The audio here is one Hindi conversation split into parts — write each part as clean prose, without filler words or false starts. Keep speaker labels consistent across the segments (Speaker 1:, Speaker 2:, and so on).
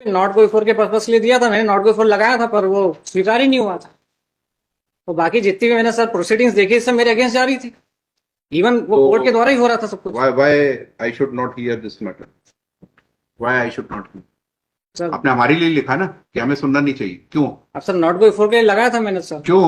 Speaker 1: नॉट गोइंग फॉर के पर्पस के लिए दिया था, मैंने नॉट गोइंग फॉर लगाया था पर वो स्वीकार ही नहीं हुआ था। तो बाकी जितनी भी मैंने सर प्रोसीडिंग्स देखी सब मेरे अगेंस्ट जा रही थी, इवन वो
Speaker 2: तो
Speaker 1: कोर्ट के द्वारा ही हो रहा था सब कुछ।
Speaker 2: why I should not hear this matter? Why I should not hear?
Speaker 1: Sir
Speaker 2: आपने हमारे लिए लिखा ना कि हमें सुनना नहीं चाहिए, क्यों?
Speaker 1: अब सर नॉट गोइंग फॉर के लिए लगाया था मैंने सर।
Speaker 2: क्यों?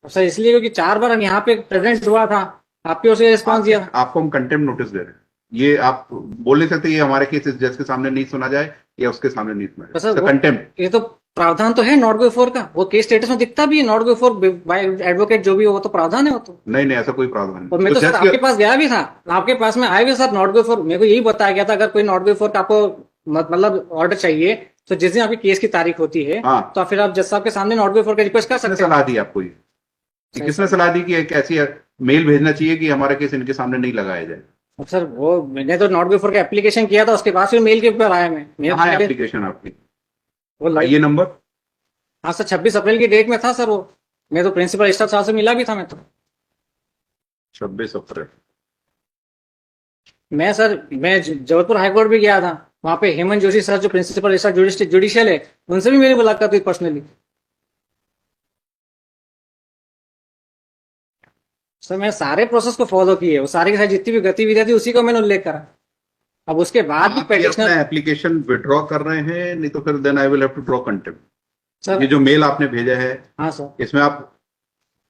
Speaker 1: अब सर इसलिए क्योंकि 4 बार हम यहाँ पे प्रेजेंट हुआ था, आपके ओर से रिस्पॉन्स दिया था।
Speaker 2: आपको हम कंटेम्प्ट नोटिस दे रहे हैं। ये आप बोल नहीं सकते ये हमारे केस इस जज के सामने नहीं सुना जाए या उसके सामने नहीं सुना
Speaker 1: तो
Speaker 2: जाए।
Speaker 1: सर
Speaker 2: कंटेम्प्ट
Speaker 1: ये तो प्रावधान तो है नॉट गोइंग फॉर का, वो केस स्टेटस में दिखता भी है not going for by advocate जो भी हो, वो तो प्रावधान है वो तो।
Speaker 2: नहीं नहीं, ऐसा कोई प्रावधान
Speaker 1: और
Speaker 2: नहीं।
Speaker 1: मैं तो सर
Speaker 2: जज
Speaker 1: आपके पास गया भी था, आपके पास में आए भी सर नॉट गोइंग फॉर, मेरे को यही बताया गया था अगर कोई नॉट गोइंग फॉर का आपको मतलब ऑर्डर चाहिए तो जिस दिन आपकी केस की तारीख होती है
Speaker 2: हाँ।
Speaker 1: तो फिर आप जज साहब के सामने नॉट गोइंग फॉर का रिक्वेस्ट कर
Speaker 2: किसने
Speaker 1: सकते हैं।
Speaker 2: सलाह दी आपको ये? किसने सलाह दी कि एक ऐसी मेल भेजना चाहिए कि हमारा केस इनके सामने नहीं लगाया जाए?
Speaker 1: अब सर वो मैंने तो नॉट गोइंग फॉर का एप्लीकेशन किया था, उसके बाद फिर मेल के ऊपर आया मैं
Speaker 2: कहाँ है एप्लीकेशन आपकी?
Speaker 1: वो
Speaker 2: ये नंबर?
Speaker 1: हाँ सर 26 अप्रैल की डेट में था सर वो, मैं तो प्रिंसिपल स्टाफ साहब से मिला भी था मैं तो।
Speaker 2: 26 अप्रैल।
Speaker 1: मैं जबलपुर हाईकोर्ट भी गया था, वहां पे हेमंत जोशी सर जो प्रिंसिपल स्टाफ जुडिशियल है उनसे भी मेरी मुलाकात हुई पर्सनली। सर मैं सारे प्रोसेस को फॉलो किए, वो सारी की सारी जितनी भी गतिविधियां थी उसी को मैंने उल्लेख करा। अब उसके बाद भी
Speaker 2: आप ये अपना
Speaker 1: पेटिशनर
Speaker 2: एप्लीकेशन विड्रॉ कर रहे हैं, नहीं तो फिर then I will have to draw contempt.
Speaker 1: Sir.
Speaker 2: ये जो मेल आपने भेजा है
Speaker 1: हाँ सर।
Speaker 2: इसमें आप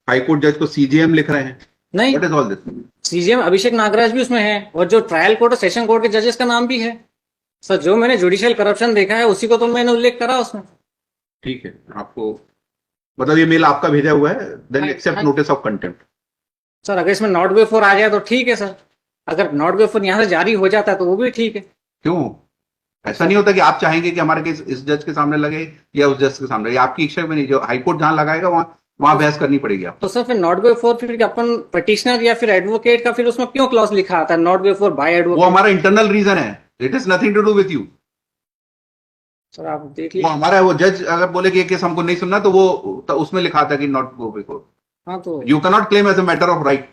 Speaker 2: हाईकोर्ट जज को सीजेएम लिख रहे हैं।
Speaker 1: नहीं,
Speaker 2: what is all this?
Speaker 1: CGM Abhishek Nagaraj भी उसमें है और जो ट्रायल कोर्ट और सेशन कोर्ट के जजेस का नाम भी है। सर जो मैंने जुडिशियल करप्शन देखा है उसी को तो मैंने उल्लेख करा उसमें।
Speaker 2: ठीक है, आपको मतलब ये मेल आपका भेजा हुआ है, देन
Speaker 1: हाँ,
Speaker 2: एक्सेप्ट
Speaker 1: हाँ।
Speaker 2: Notice of contempt.
Speaker 1: सर अगर इसमें नॉट गोइंग फॉर आ जाए तो ठीक है सर, अगर नॉट गोइंग फॉर यहाँ से जारी हो जाता है तो वो भी ठीक है।
Speaker 2: क्यों? ऐसा नहीं होता कि आप चाहेंगे कि हमारे केस इस जज के सामने लगे या उस जज के सामने, ये आपकी इच्छा में नहीं, जो हाईकोर्ट जहां लगाएगा वहां बहस करनी पड़ेगी आपको।
Speaker 1: तो सर फिर नॉट गोइंग फॉर फिर अपन पटिशनर या फिर एडवोकेट का फिर उसमें क्यों क्लॉज लिखा आता है नॉट गोइंग फॉर बाय
Speaker 2: वो
Speaker 1: एडवोकेट?
Speaker 2: हमारा इंटरनल रीजन है, it is nothing to do with you.
Speaker 1: Sir आप देख
Speaker 2: वो
Speaker 1: लीजिए।
Speaker 2: हमारा, वो जज अगर बोले कि ये केस हमको नहीं सुनना तो वो तो उसमें लिखा था कि नॉट गो बिफोर।
Speaker 1: हाँ तो
Speaker 2: you can not claim as a matter of right.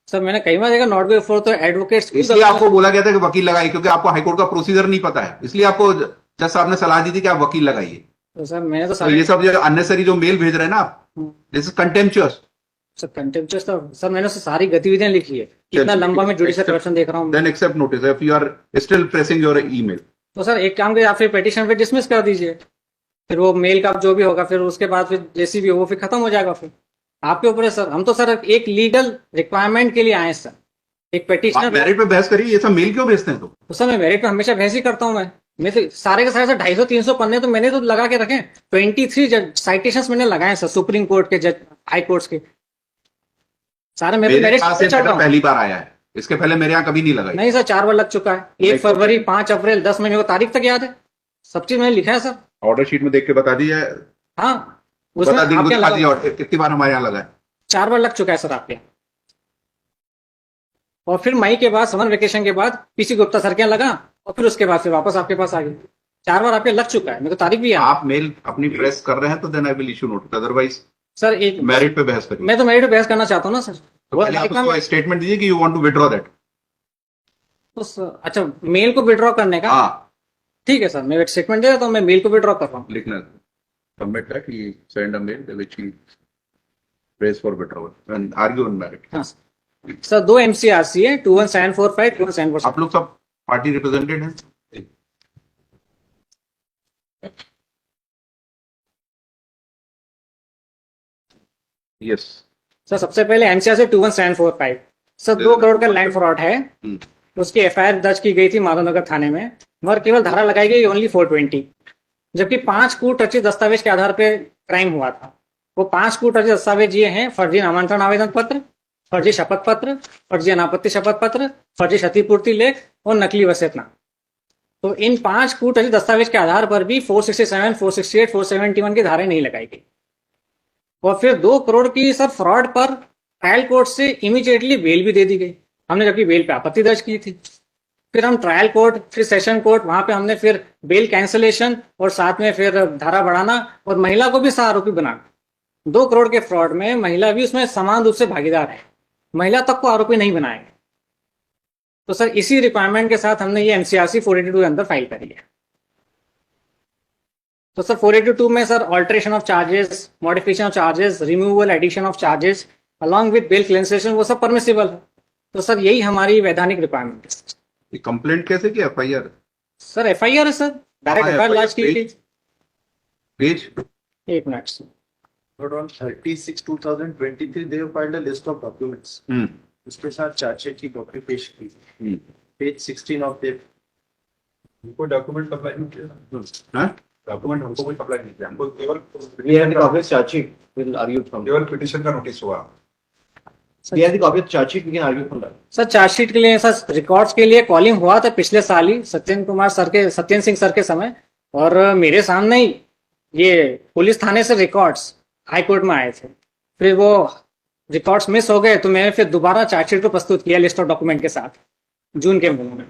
Speaker 1: Sir मैंने कई बार देखा नॉट गोइंग फॉर तो एडवोकेट्स
Speaker 2: इसलिए आपको बोला गया था कि वकील लगाइए, क्योंकि आपको हाईकोर्ट का प्रोसीजर नहीं पता है, इसलिए आपको जज साहब ने सलाह दी थी कि आप वकील लगाइए।
Speaker 1: तो सर मैंने तो
Speaker 2: तो ये सब जो अननेसरी जो मेल भेज रहे हैं ना आप, this is contemptuous.
Speaker 1: Sir contemptuous तो सर मैंने उससे सारी गतिविधियां लिखी है, कितना लंबा मैं जुडिशियल करप्शन देख रहा हूँ।
Speaker 2: Then accept notice if you are still pressing your email.
Speaker 1: तो सर एक काम करिए आप फिर पिटीशन पे डिसमिस कर दीजिए, फिर वो मेल का जो भी होगा फिर उसके बाद फिर जैसी भी हो वो फिर खत्म हो जाएगा, फिर आपके ऊपर है सर। हम तो सर एक लीगल रिक्वायरमेंट के लिए आए हैं सर, एक पिटीशनर।
Speaker 2: मेरिट पे बहस करिए, ये सब मेल क्यों भेजते हैं?
Speaker 1: तो सर मैं मेरिट पे हमेशा बहस ही करता हूँ। मैं तो सारे के सारे सर 250-300 पन्ने तो मैंने तो लगा के रखे, 23 साइटेशंस मैंने लगाए सर सुप्रीम कोर्ट के, जज हाई कोर्ट्स के सारे। मैं तो
Speaker 2: मेरे
Speaker 1: मेरिट
Speaker 2: पास
Speaker 1: पे
Speaker 2: ये
Speaker 1: चल रहा
Speaker 2: मैटर
Speaker 1: हूँ।
Speaker 2: पहली बार आया है, इसके पहले मेरे यहाँ कभी नहीं लगाई।
Speaker 1: नहीं सर 4 बार लग चुका है, 1 फरवरी, 5 अप्रैल, 10 मई, मेरे को तारीख तक याद है, सब चीज मैंने लिखा है सर।
Speaker 2: ऑर्डर शीट में देख के बता दीजिए,
Speaker 1: हाँ उसमें
Speaker 2: बता दीजिए
Speaker 1: आपके
Speaker 2: दिखा दीजिए ऑर्डर कितनी बार हमारे यहाँ लगा है।
Speaker 1: 4 बार लग चुका है सर आपके यहाँ। और फिर मई के बाद समर वेकेशन के बाद पीसी गुप्ता सर के यहाँ लगा और फिर उसके बाद फिर वापस आपके पास आ गई। 4 बार आपके लग चुका है, मेरे को तारीख भी याद।
Speaker 2: आप मेल अपनी प्रेस कर रहे हैं तो then I will issue notice, otherwise
Speaker 1: sir एक
Speaker 2: मेरिट पे बहस करिए।
Speaker 1: मैं तो मेरिट पे बहस करना चाहता हूँ ना सर।
Speaker 2: तो पहले आप उसको स्टेटमेंट दीजिए कि you want to withdraw that.
Speaker 1: तो अच्छा मेल को विड्रॉ करने का,
Speaker 2: हाँ
Speaker 1: ठीक है सर मैं स्टेटमेंट दे देता हूँ, मैं मेल को विड्रॉ कर रहा हूँ।
Speaker 2: लिखना, submit that, he send a mail which he press for withdrawal and argue on merit.
Speaker 1: हाँ सर 2 MCRC है, 21745, 21746।
Speaker 2: आप लोग सब पार्टी रिप्रेजेंटेड हैं? यस
Speaker 1: सर सबसे पहले MCRC 21745 सर 2 करोड़ का लैंड फ्रॉड है, उसकी FIR दर्ज की गई थी माधवनगर थाने में, मगर केवल धारा लगाई गई ओनली 420, जबकि 5 कूट रचित दस्तावेज के आधार पर क्राइम हुआ था। वो 5 कूट रचित दस्तावेज ये हैं: फर्जी नामांतरण आवेदन पत्र, फर्जी शपथ पत्र, फर्जी अनापत्ति शपथ पत्र, फर्जी क्षतिपूर्ति लेख और नकली वसीयतनामा। तो इन 5 कूट रचित दस्तावेज के आधार पर भी 467, 468, 471 की धाराएं नहीं लगाई गई। और फिर 2 करोड़ की सर फ्रॉड पर ट्रायल कोर्ट से इमीडिएटली बेल भी दे दी गई, हमने जबकि बेल पे आपत्ति दर्ज की थी। फिर हम ट्रायल कोर्ट, फिर सेशन कोर्ट, वहां पे हमने फिर बेल कैंसलेशन और साथ में फिर धारा बढ़ाना और महिला को भी सह आरोपी बनाना। 2 करोड़ के फ्रॉड में महिला भी उसमें समान रूप से भागीदार है, महिला तक को आरोपी नहीं बनाया गया। तो सर इसी रिक्वायरमेंट के साथ हमने ये MCRC 482 के अंदर फाइल करी है। तो सर 482 में sir alteration of charges, modification of charges, removal, addition of charges along with bail cancellation वो सब परमिसिबल है। तो सर यही हमारी वैधानिक रिक्वायरमेंट है।
Speaker 2: ये कंप्लेंट कैसे किया, FIR
Speaker 1: सर एफआईआर है सर, डायरेक्ट एफआईआर लॉन्च की थी।
Speaker 2: पेज?
Speaker 1: एक minute sir.
Speaker 3: But on 30/6/2023 they have filed a list of documents. उसके साथ चार्जशीट की कॉपी पेश की। पेज 16 ऑफ द
Speaker 4: हमको डॉक्यूमेंट अप्लाई नहीं किया,
Speaker 2: हाँ?
Speaker 4: डॉक्यूमेंट हमको कोई अप्लाई नहीं किया, हमको केवल
Speaker 5: We have the copy of charge sheet. We'll argue from that.
Speaker 4: केवल पिटीशन का नोटिस हुआ।
Speaker 5: We have the copy of charge sheet. We can argue from that.
Speaker 1: Sir chargesheet के लिए सर रिकॉर्ड्स के लिए कॉलिंग हुआ था पिछले साल ही सत्येंद्र सिंह सर के समय, और मेरे सामने ही ये पुलिस थाने से रिकॉर्ड्स हाई कोर्ट में आए थे। फिर वो रिकॉर्ड्स मिस हो गए तो मैंने फिर दोबारा चार्जशीट को प्रस्तुत किया लिस्ट ऑफ डॉक्यूमेंट के साथ जून के महीने में,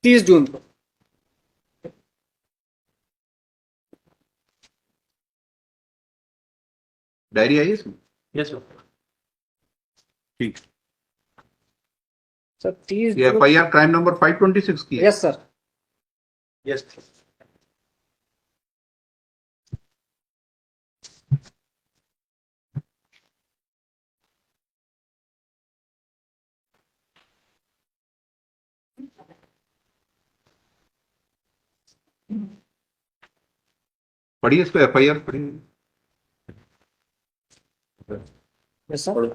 Speaker 1: 30 जून को।
Speaker 2: डायरी आई है इसमें?
Speaker 5: Yes, sir.
Speaker 2: ठीक।
Speaker 1: सर 30
Speaker 2: ये FIR क्राइम नंबर 526 की है।
Speaker 1: Yes sir.
Speaker 3: यस
Speaker 2: पढ़िए इसको, FIR पढ़िए।
Speaker 1: Yes sir.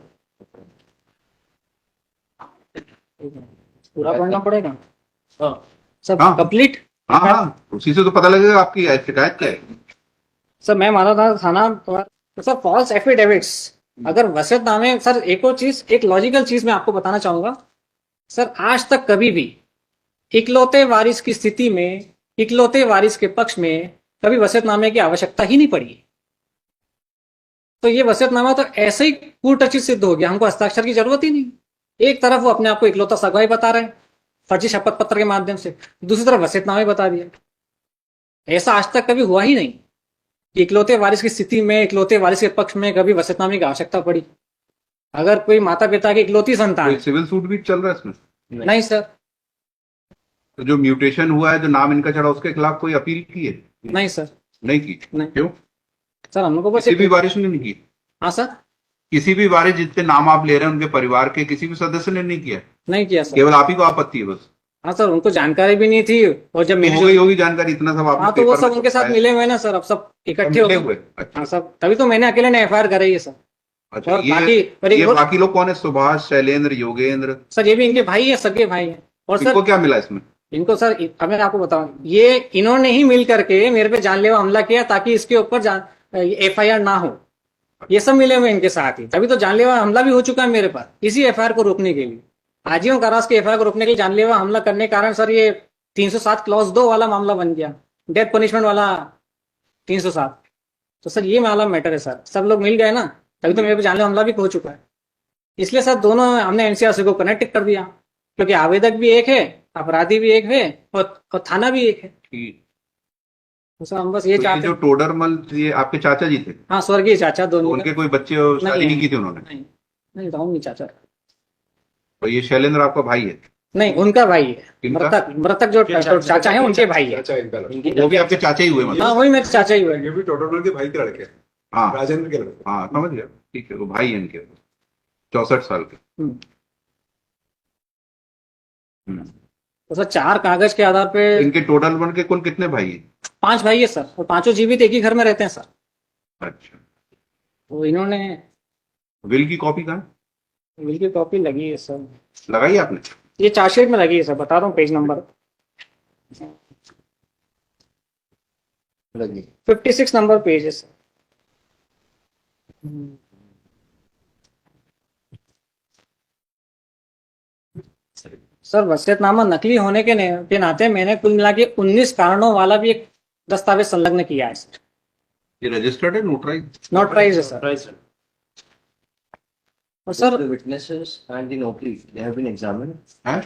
Speaker 1: पूरा पढ़ना पड़ेगा
Speaker 5: हाँ।
Speaker 1: सर,
Speaker 2: हाँ।
Speaker 1: कंप्लीट।
Speaker 2: हाँ हाँ, उसी से तो पता लगेगा आपकी शिकायत क्या है।
Speaker 1: सर मैं माना था थाना तो सर फॉल्स एफिडेविट्स, अगर वसीयतनामे सर एक और चीज, एक लॉजिकल चीज मैं आपको बताना चाहूंगा सर, आज तक कभी भी इकलौते वारिस की स्थिति में, इकलौते वारिस के पक्ष में कभी वसीयतनामे की आवश्यकता ही नहीं पड़ी। तो ये वसीयतनामा तो ऐसे ही कूटरचित सिद्ध हो गया, हमको हस्ताक्षर की जरूरत ही नहीं। एक तरफ वो अपने आप को इकलौता सगवाई बता रहे हैं फर्जी शपथ पत्र के माध्यम से, दूसरी तरफ वसीयतनामे बता दिया। ऐसा आज तक कभी हुआ ही नहीं कि इकलौते वारिस की स्थिति में, इकलौते वारिस के पक्ष में कभी वसीयतनामे की आवश्यकता पड़ी। अगर कोई माता पिता की इकलौती संतान,
Speaker 2: कोई सिविल सूट भी चल रहा है इसमें?
Speaker 1: नहीं सर,
Speaker 2: तो जो म्यूटेशन हुआ है, जो नाम इनका चढ़ा, उसके खिलाफ कोई अपील की है?
Speaker 1: नहीं सर,
Speaker 2: नहीं की।
Speaker 1: नहीं।
Speaker 2: क्यों?
Speaker 1: सर हम लोग को बस
Speaker 2: किसी भी वारिस ने नहीं की?
Speaker 1: हाँ सर,
Speaker 2: किसी भी वारिस जितने नाम आप ले रहे हैं उनके परिवार के किसी भी सदस्य ने नहीं किया?
Speaker 1: नहीं किया सर।
Speaker 2: केवल आप ही को आपत्ति है बस?
Speaker 1: हाँ सर, उनको जानकारी भी नहीं थी, और जब
Speaker 2: हो
Speaker 1: मेरी
Speaker 2: गई होगी जानकारी, इतना सब आपने
Speaker 1: हाँ तो वो
Speaker 2: पेपर
Speaker 1: सब
Speaker 2: में
Speaker 1: उनके साथ
Speaker 2: छपाया।
Speaker 1: मिले हुए ना सर, अब सब इकट्ठे हो
Speaker 2: मिले
Speaker 1: गए।
Speaker 2: हुए? अच्छा।
Speaker 1: हाँ सब, तभी तो मैंने अकेले ने एफआईआर कराई है सर।
Speaker 2: अच्छा,
Speaker 1: और बाकी पर
Speaker 2: ये
Speaker 1: एक और-
Speaker 2: बाकी लोग कौन है? सुभाष, शैलेंद्र, योगेंद्र,
Speaker 1: सर ये भी इनके भाई है, सगे भाई है। और
Speaker 2: इनको
Speaker 1: सर
Speaker 2: क्या मिला इसमें?
Speaker 1: इनको सर, अब मैं आपको बताऊं, ये इन्होंने ही मिल करके मेरे पे जानलेवा हमला किया ताकि इसके ऊपर एफआईआर ना हो। ये सब मिले हुए इनके साथ ही, तभी तो जानलेवा हमला भी हो चुका है मेरे पर, इसी एफआईआर को रोकने के लिए, आजीवन कारावास के एफआईआर को रोकने के लिए जानलेवा हमला करने के कारण सर ये 307 क्लॉज 2 वाला मामला बन गया, डेथ पनिशमेंट वाला 307। तो सर ये मामला मैटर है सर, सब लोग मिल गए ना, तभी तो मेरे पे जानलेवा हमला भी हो चुका है। इसलिए सर दोनों हमने एनसीआरसी को कनेक्ट कर दिया, क्योंकि आवेदक भी एक है, अपराधी भी एक है, और थाना भी एक है।
Speaker 2: ठीक।
Speaker 1: तो सर हम बस ये
Speaker 2: तो ये
Speaker 1: चाहते
Speaker 2: जो टोडरमल, ये आपके चाचा जी थे?
Speaker 1: हाँ स्वर्गीय चाचा
Speaker 2: तो
Speaker 1: दोनों
Speaker 2: उनके कोई बच्चे और शादी
Speaker 1: नहीं।
Speaker 2: नहीं की थी उन्होंने?
Speaker 1: नहीं नहीं, राहुल नहीं चाचा,
Speaker 2: और ये शैलेंद्र आपका भाई है?
Speaker 1: नहीं उनका भाई है,
Speaker 2: किनका?
Speaker 1: मृतक जो चाचा है उनके भाई है।
Speaker 4: चाचा इनका लड़का,
Speaker 2: वो भी आपके चाचा ही हुए मतलब?
Speaker 1: हाँ वही मेरे चाचा ही हुए।
Speaker 4: ये भी टोटल के भाई के लड़के हैं,
Speaker 2: हाँ
Speaker 4: राजेंद्र के लड़के।
Speaker 2: हाँ, समझ गया। ठीक है, वो भाई है इनके, 64 साल के।
Speaker 1: हम्म।
Speaker 2: हम्म।
Speaker 1: तो सर 4 कागज के आधार पे
Speaker 2: इनके टोटल बन के कुल कितने भाई हैं?
Speaker 1: 5 भाई है सर, और 5 जीवित एक ही घर में रहते हैं सर।
Speaker 2: अच्छा,
Speaker 1: तो इन्होंने
Speaker 2: विल की कॉपी कहाँ है?
Speaker 1: विल की कॉपी लगी है सर,
Speaker 2: लगाई आपने?
Speaker 1: ये चार्जशीट में लगी है सर, बता रहा हूँ पेज नंबर
Speaker 5: लगी।
Speaker 1: 56 नंबर पेज है सर। सर वसीयतनामा नकली होने के नाते मैंने कुल मिला के 19 कारणों वाला भी एक दस्तावेज संलग्न किया है सर।
Speaker 2: ये रजिस्टर्ड है, नोटराइज?
Speaker 1: नोटराइज है सर।
Speaker 5: Right, sir.
Speaker 1: और sir
Speaker 5: The witnesses and the notary, they have been examined.
Speaker 2: है?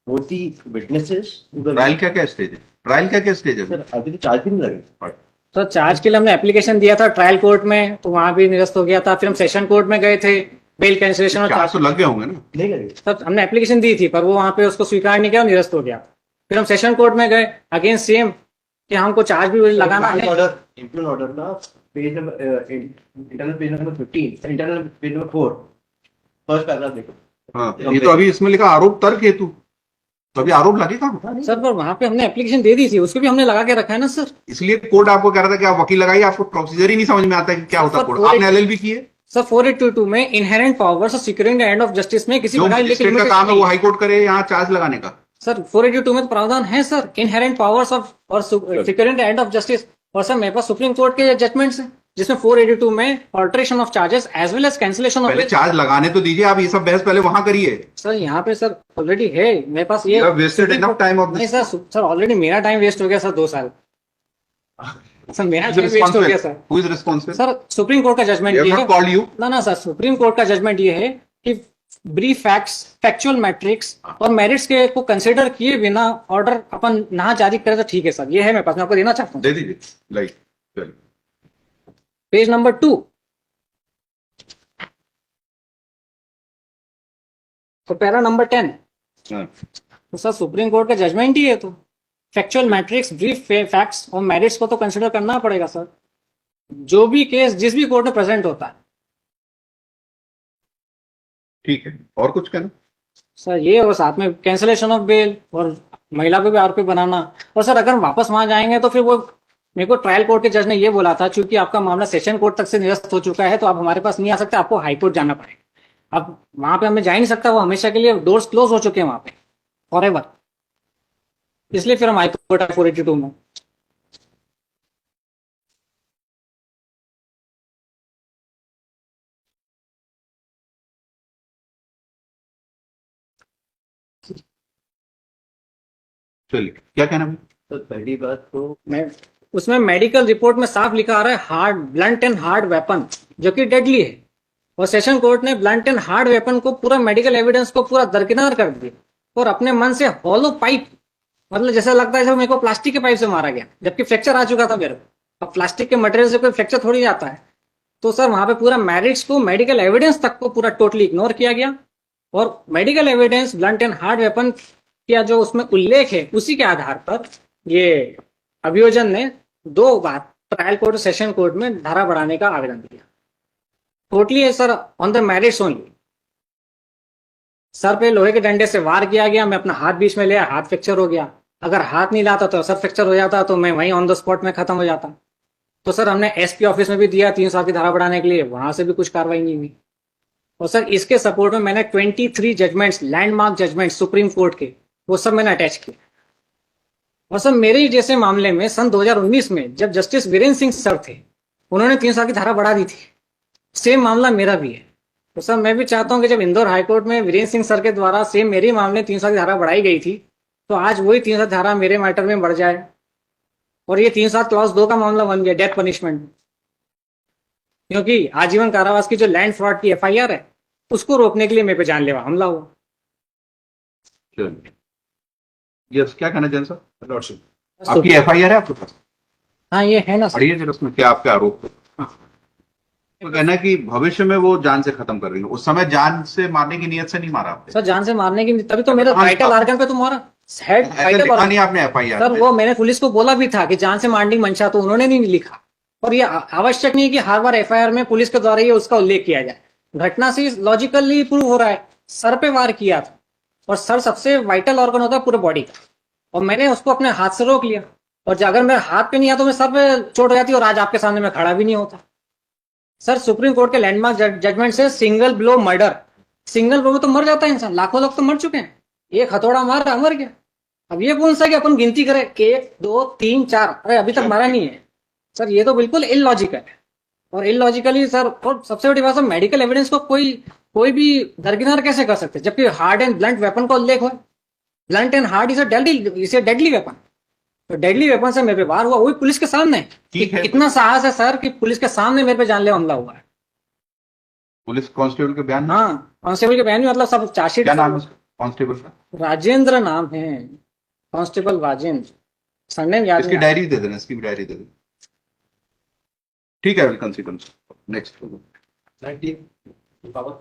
Speaker 5: Both the witnesses.
Speaker 2: ट्रायल क्या क्या स्टेज है? ट्रायल क्या क्या स्टेज है?
Speaker 5: Sir, अभी तो चार्ज भी नहीं लगे।
Speaker 1: तो चार्ज के लिए हमने एप्लीकेशन दिया था ट्रायल कोर्ट में, तो वहां भी निरस्त हो गया था। फिर हम सेशन कोर्ट में गए थे, बेल कैंसिलेशन और
Speaker 2: 400 लग गए होंगे ना?
Speaker 5: नहीं लगे।
Speaker 1: सर हमने एप्लीकेशन दी थी, पर वो वहां पे उसको स्वीकार नहीं किया और निरस्त हो गया। फिर हम सेशन कोर्ट में गए, अगेंस्ट सेम कि हमको चार्ज भी लगाना है।
Speaker 5: ऑर्डर इम्प्यून ऑर्डर का page number internal page number 15 internal page number 4 first paragraph देखो।
Speaker 2: हाँ, ये तो अभी इसमें लिखा आरोप तर्क हेतु, तो अभी आरोप लगेगा
Speaker 1: सर पर वहां पे हमने एप्लीकेशन दे दी थी, उसको भी हमने लगा के रखा है ना सर।
Speaker 2: इसलिए कोर्ट आपको कह रहा था कि आप वकील लगाइए, आपको प्रोसीजर ही नहीं समझ में आता है कि क्या होता है कोर्ट। आपने एलएलबी की है,
Speaker 1: सर 4822 में इनहेरेंट पावर्स और securing the end of justice में किसी
Speaker 2: जो
Speaker 1: प्रकार
Speaker 2: मजिस्ट्रेट का काम है वो हाई कोर्ट करे यहाँ चार्ज लगाने का।
Speaker 1: सर 482 में तो प्रावधान है सर, इनहेरेंट पावर्स ऑफ और securing the end of justice. और सर मेरे पास सुप्रीम कोर्ट के जजमेंट्स हैं जिसमें 482 में alteration of charges as well as cancellation of.
Speaker 2: पहले चार्ज लगाने तो दीजिए, आप ये सब बहस पहले वहां करिए।
Speaker 1: सर यहाँ पे सर ऑलरेडी है मेरे पास ये।
Speaker 2: वेस्टेड इनफ टाइम ऑफ
Speaker 1: नहीं सर, सर ऑलरेडी मेरा टाइम वेस्ट हो गया सर 2 साल। सर मेरा टाइम वेस्ट हो गया sir.
Speaker 2: Who is responsible?
Speaker 1: Sir supreme court का जजमेंट ये है।
Speaker 2: Called you?
Speaker 1: ना सर, सुप्रीम कोर्ट का जजमेंट ये है कि ब्रीफ फैक्ट्स, फैक्चुअल मैट्रिक्स और मेरिट्स के को कंसीडर किए बिना ऑर्डर अपन ना जारी करें तो ठीक है सर। ये है मेरे पास, मैं आपको देना चाहता हूँ।
Speaker 2: दे दीजिए लाइक
Speaker 1: पेज नंबर 2 तो पैरा नंबर 10। तो सर सुप्रीम कोर्ट का जजमेंट ही है, तो फैक्चुअल मैट्रिक्स, ब्रीफ फैक्ट्स और मेरिट्स को तो कंसीडर करना पड़ेगा सर। जो भी केस जिस भी कोर्ट में प्रेजेंट होता है।
Speaker 2: ठीक है, और कुछ कहना?
Speaker 1: सर ये और साथ में कैंसिलेशन ऑफ बेल और महिला को भी आरोपी बनाना। और सर अगर हम वापस वहां जाएंगे तो फिर वो मेरे को ट्रायल कोर्ट के जज ने ये बोला था, चूंकि आपका मामला सेशन कोर्ट तक से निरस्त हो चुका है तो आप हमारे पास नहीं आ सकते, आपको हाई कोर्ट जाना पड़ेगा। अब वहां पे हमें जा ही नहीं सकता, वो हमेशा के लिए डोर्स क्लोज हो चुके हैं वहां पे फॉरएवर। इसलिए फिर हम हाई कोर्ट 482 में।
Speaker 2: चलिए, क्या कहना है?
Speaker 5: तो पहली बात तो
Speaker 1: मैं उसमें मेडिकल रिपोर्ट में साफ लिखा आ रहा है hard, blunt and hard weapon, जो कि डेडली है। और सेशन कोर्ट ने ब्लंट एंड हार्ड वेपन को पूरा मेडिकल एविडेंस को पूरा दरकिनार कर दिया और अपने मन से हॉलो पाइप, मतलब जैसा लगता है जैसे मेरे को प्लास्टिक के पाइप से मारा गया, जबकि फ्रैक्चर आ चुका था मेरे को। अब प्लास्टिक के मटेरियल से कोई फ्रैक्चर थोड़ी आता है। तो सर वहां पे पूरा मैरिट्स को, मेडिकल एविडेंस तक को पूरा टोटली इग्नोर किया गया। और medical evidence, blunt and hard weapon का जो उसमें उल्लेख है, उसी के आधार पर ये अभियोजन ने 2 बार ट्रायल कोर्ट और सेशन कोर्ट में धारा बढ़ाने का आवेदन दिया। टोटली है sir on the merits only. Sir पे लोहे के डंडे से वार किया गया, मैं अपना हाथ बीच में लिया, हाथ फ्रैक्चर हो गया। अगर हाथ नहीं लाता तो सर फ्रैक्चर हो जाता, तो मैं वहीं ऑन द स्पॉट में खत्म हो जाता। तो सर हमने एसपी ऑफिस में भी दिया 3 साल की धारा बढ़ाने के लिए, वहां से भी कुछ कार्रवाई नहीं हुई। और सर इसके सपोर्ट में मैंने 23 judgments, landmark judgment supreme court के, वो सब मैंने अटैच किए। और सर मेरे ही जैसे मामले में सन 2019 में जब जस्टिस वीरेंद्र सिंह सर थे, उन्होंने 3 साल की धारा बढ़ा दी थी। सेम मामला मेरा भी है। तो सर मैं भी चाहता हूं कि जब इंदौर हाईकोर्ट में वीरेंद्र सिंह सर के द्वारा सेम मेरे मामले 3 साल की धारा बढ़ाई गई थी, तो आज वही 3 साल धारा मेरे मैटर में बढ़ जाए और ये 3 साल क्लॉज 2 का मामला बन गया, डेथ पनिशमेंट। क्योंकि आजीवन कारावास की जो लैंड फ्रॉड की FIR है, उसको रोकने के लिए मेरे पे जानलेवा हमला हुआ।
Speaker 2: यस, क्या कहना जैन सर?
Speaker 3: लॉर्डशिप
Speaker 2: आपकी FIR है आपके पास?
Speaker 1: हाँ ये है ना सर।
Speaker 2: पढ़िए जरा उसमें क्या आपके आरोप है। तो कहना है कि भविष्य में वो जान से खत्म कर रही है, उस समय जान से मारने की नियत से नहीं मारा आपने?
Speaker 1: सर जान से मारने की, तभी तो मेरा वाइटल आर्गन पे तो मारा, हेड
Speaker 2: ऐसा
Speaker 1: वाइटल
Speaker 2: लिखा
Speaker 1: ऑर्गन।
Speaker 2: नहीं आपने FIR
Speaker 1: सर
Speaker 2: में?
Speaker 1: वो मैंने पुलिस को बोला भी था कि जान से मारने की मंशा, तो उन्होंने नहीं लिखा। और ये आवश्यक नहीं है कि हर बार FIR में पुलिस के द्वारा ये उसका उल्लेख किया जाए। घटना से लॉजिकली प्रूव हो रहा है, सर पे वार किया था और सर सबसे वाइटल ऑर्गन होता है पूरे बॉडी का, और मैंने उसको अपने हाथ से रोक लिया। और अगर मेरे हाथ पे नहीं आता तो मैं सर पे चोट हो जाती और आज आपके सामने मैं खड़ा भी नहीं होता। सर सुप्रीम कोर्ट के लैंडमार्क जजमेंट से single blow murder, single blow में तो मर जाता है इंसान, लाखों लोग तो मर चुके हैं, एक हथौड़ा मारा मर गया। अब ये कौन सा कि अपन गिनती करें 1 2 3 4, अरे अभी तक मारा नहीं है। सर ये तो बिल्कुल इलॉजिकल है। और इलॉजिकली सर, और सबसे बड़ी बात है मेडिकल एविडेंस को कोई भी दरकिनार कैसे कर सकते, जबकि हार्ड एंड ब्लंट वेपन का उल्लेख हो। Blunt and hard is a deadly weapon. तो डेडली वेपन से मेरे पे वार हुआ, वही पुलिस के सामने।
Speaker 2: ठीक है।
Speaker 1: इतना साहस है सर कि पुलिस के सामने मेरे पे जानलेवा हमला हुआ है।
Speaker 2: पुलिस कांस्टेबल के बयान?
Speaker 1: हाँ, कांस्टेबल के बयान में मतलब सब चार्जशीट।
Speaker 2: क्या नाम है कांस्टेबल का?
Speaker 1: राजेंद्र नाम है, कांस्टेबल राजेंद्र, सरनेम याद
Speaker 2: इसकी
Speaker 1: नहीं।
Speaker 2: डायरी दे देना, इसकी भी डायरी दे देना। ठीक है, विल कंसीडर नेक्स्ट।
Speaker 3: 19 पावर